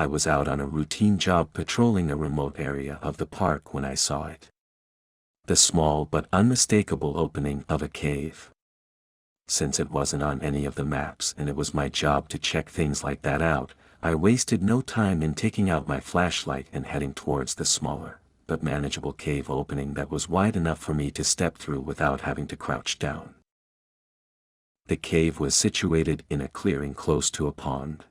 I was out on a routine job patrolling a remote area of the park when I saw it. The small but unmistakable opening of a cave. Since it wasn't on any of the maps and it was my job to check things like that out, I wasted no time in taking out my flashlight and heading towards the smaller, but manageable cave opening that was wide enough for me to step through without having to crouch down. The cave was situated in a clearing close to a pond.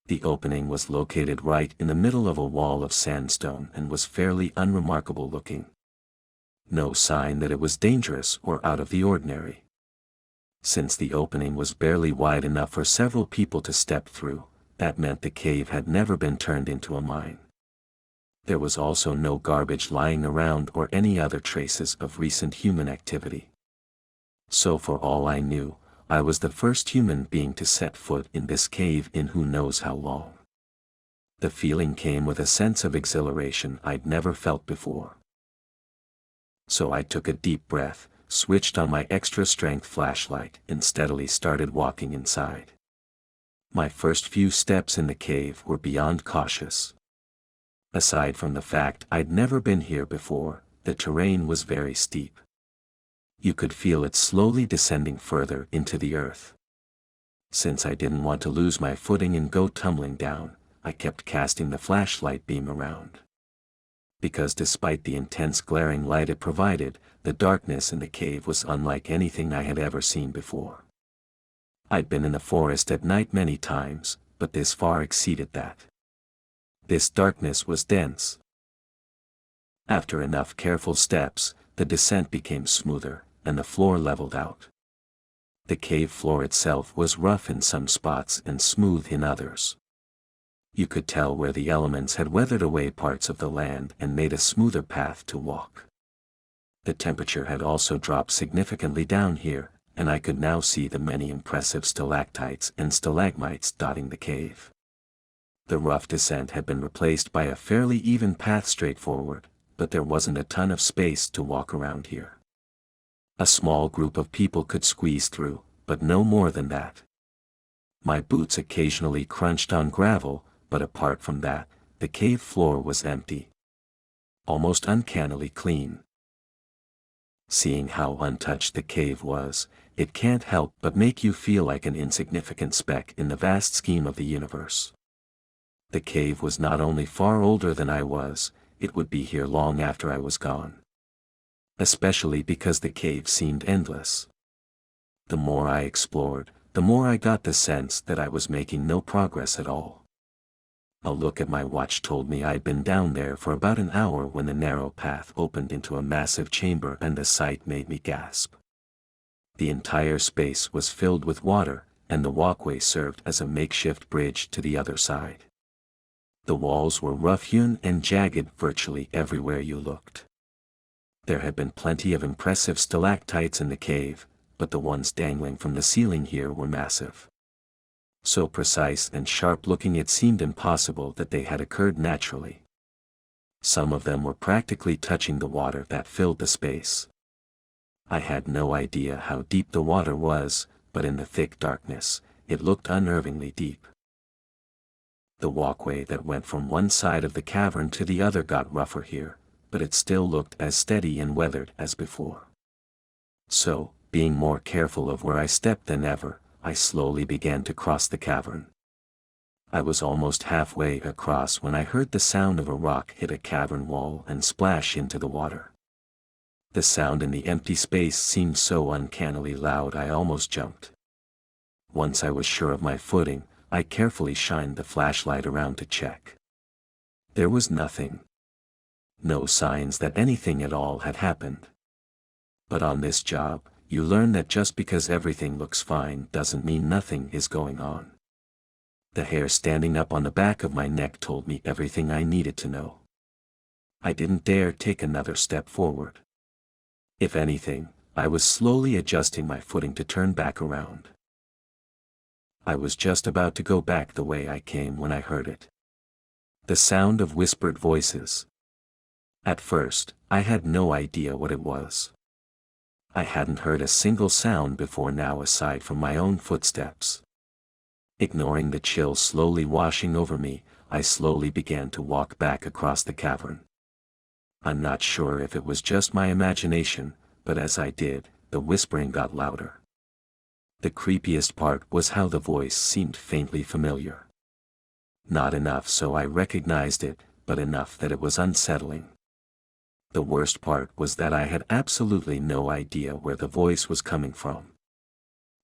The opening was located right in the middle of a wall of sandstone and was fairly unremarkable looking. No sign that it was dangerous or out of the ordinary. Since the opening was barely wide enough for several people to step through, that meant the cave had never been turned into a mine. There was also no garbage lying around or any other traces of recent human activity. So for all I knew, I was the first human being to set foot in this cave in who knows how long. The feeling came with a sense of exhilaration I'd never felt before. So I took a deep breath, switched on my extra-strength flashlight and steadily started walking inside. My first few steps in the cave were beyond cautious. Aside from the fact I'd never been here before, the terrain was very steep. You could feel it slowly descending further into the earth. Since I didn't want to lose my footing and go tumbling down, I kept casting the flashlight beam around. Because despite the intense glaring light it provided, the darkness in the cave was unlike anything I had ever seen before. I'd been in the forest at night many times, but this far exceeded that. This darkness was dense. After enough careful steps, the descent became smoother, and the floor leveled out. The cave floor itself was rough in some spots and smooth in others. You could tell where the elements had weathered away parts of the land and made a smoother path to walk. The temperature had also dropped significantly down here, and I could now see the many impressive stalactites and stalagmites dotting the cave. The rough descent had been replaced by a fairly even path straight forward, but there wasn't a ton of space to walk around here. A small group of people could squeeze through, but no more than that. My boots occasionally crunched on gravel, but apart from that, the cave floor was empty. Almost uncannily clean. Seeing how untouched the cave was, it can't help but make you feel like an insignificant speck in the vast scheme of the universe. The cave was not only far older than I was, it would be here long after I was gone. Especially because the cave seemed endless. The more I explored, the more I got the sense that I was making no progress at all. A look at my watch told me I'd been down there for about an hour when the narrow path opened into a massive chamber and the sight made me gasp. The entire space was filled with water, and the walkway served as a makeshift bridge to the other side. The walls were rough-hewn and jagged virtually everywhere you looked. There had been plenty of impressive stalactites in the cave, but the ones dangling from the ceiling here were massive. So precise and sharp-looking it seemed impossible that they had occurred naturally. Some of them were practically touching the water that filled the space. I had no idea how deep the water was, but in the thick darkness, it looked unnervingly deep. The walkway that went from one side of the cavern to the other got rougher here, but it still looked as steady and weathered as before. So, being more careful of where I stepped than ever, I slowly began to cross the cavern. I was almost halfway across when I heard the sound of a rock hit a cavern wall and splash into the water. The sound in the empty space seemed so uncannily loud I almost jumped. Once I was sure of my footing, I carefully shined the flashlight around to check. There was nothing. No signs that anything at all had happened. But on this job, you learn that just because everything looks fine doesn't mean nothing is going on. The hair standing up on the back of my neck told me everything I needed to know. I didn't dare take another step forward. If anything, I was slowly adjusting my footing to turn back around. I was just about to go back the way I came when I heard it. The sound of whispered voices. At first, I had no idea what it was. I hadn't heard a single sound before now aside from my own footsteps. Ignoring the chill slowly washing over me, I slowly began to walk back across the cavern. I'm not sure if it was just my imagination, but as I did, the whispering got louder. The creepiest part was how the voice seemed faintly familiar. Not enough so I recognized it, but enough that it was unsettling. The worst part was that I had absolutely no idea where the voice was coming from.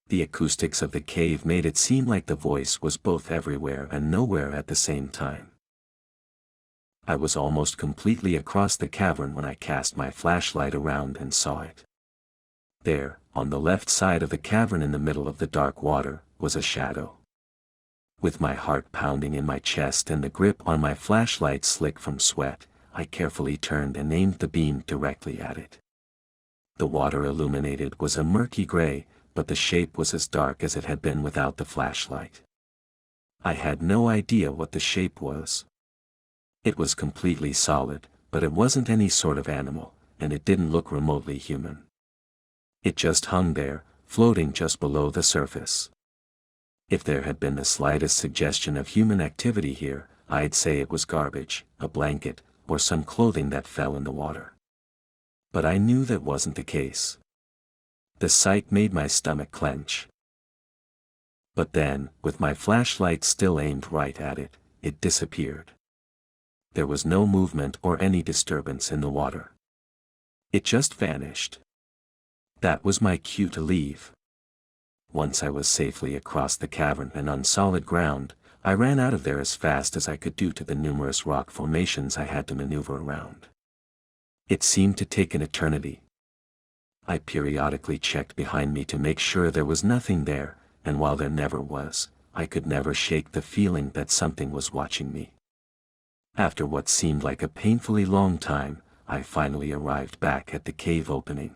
The acoustics of the cave made it seem like the voice was both everywhere and nowhere at the same time. I was almost completely across the cavern when I cast my flashlight around and saw it. There, on the left side of the cavern in the middle of the dark water, was a shadow. With my heart pounding in my chest and the grip on my flashlight slick from sweat, I carefully turned and aimed the beam directly at it. The water illuminated was a murky gray, but the shape was as dark as it had been without the flashlight. I had no idea what the shape was. It was completely solid, but it wasn't any sort of animal, and it didn't look remotely human. It just hung there, floating just below the surface. If there had been the slightest suggestion of human activity here, I'd say it was garbage, a blanket, or some clothing that fell in the water. But I knew that wasn't the case. The sight made my stomach clench. But then, with my flashlight still aimed right at it, it disappeared. There was no movement or any disturbance in the water. It just vanished. That was my cue to leave. Once I was safely across the cavern and on solid ground, I ran out of there as fast as I could due to the numerous rock formations I had to maneuver around. It seemed to take an eternity. I periodically checked behind me to make sure there was nothing there, and while there never was, I could never shake the feeling that something was watching me. After what seemed like a painfully long time, I finally arrived back at the cave opening.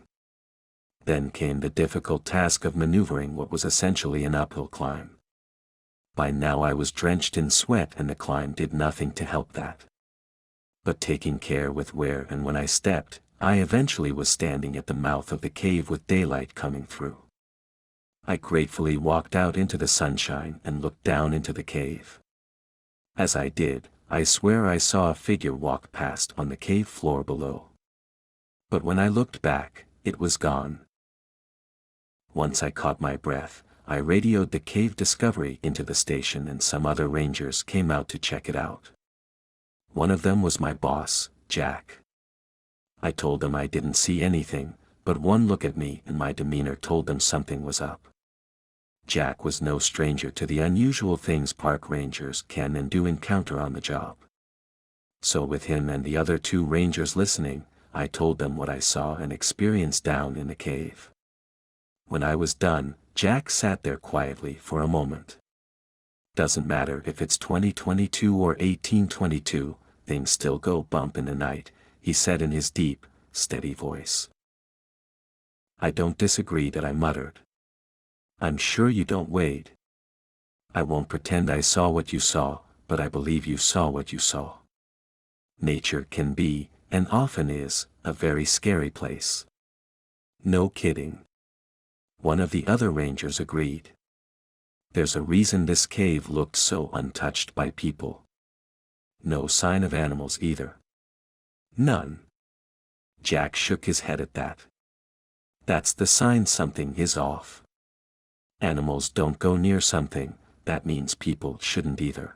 Then came the difficult task of maneuvering what was essentially an uphill climb. By now I was drenched in sweat and the climb did nothing to help that. But taking care with where and when I stepped, I eventually was standing at the mouth of the cave with daylight coming through. I gratefully walked out into the sunshine and looked down into the cave. As I did, I swear I saw a figure walk past on the cave floor below. But when I looked back, it was gone. Once I caught my breath, I radioed the cave discovery into the station and some other rangers came out to check it out. One of them was my boss, Jack. I told them I didn't see anything, but one look at me and my demeanor told them something was up. Jack was no stranger to the unusual things park rangers can and do encounter on the job. So with him and the other 2 rangers listening, I told them what I saw and experienced down in the cave. When I was done, Jack sat there quietly for a moment. Doesn't matter if it's 2022 or 1822, things still go bump in the night, he said in his deep, steady voice. I don't disagree that I muttered. I'm sure you don't, Wade. I won't pretend I saw what you saw, but I believe you saw what you saw. Nature can be, and often is, a very scary place. No kidding. One of the other rangers agreed. There's a reason this cave looked so untouched by people. No sign of animals either. None. Jack shook his head at that. That's the sign something is off. Animals don't go near something, that means people shouldn't either.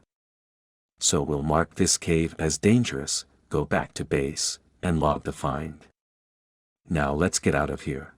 So we'll mark this cave as dangerous, go back to base, and log the find. Now let's get out of here.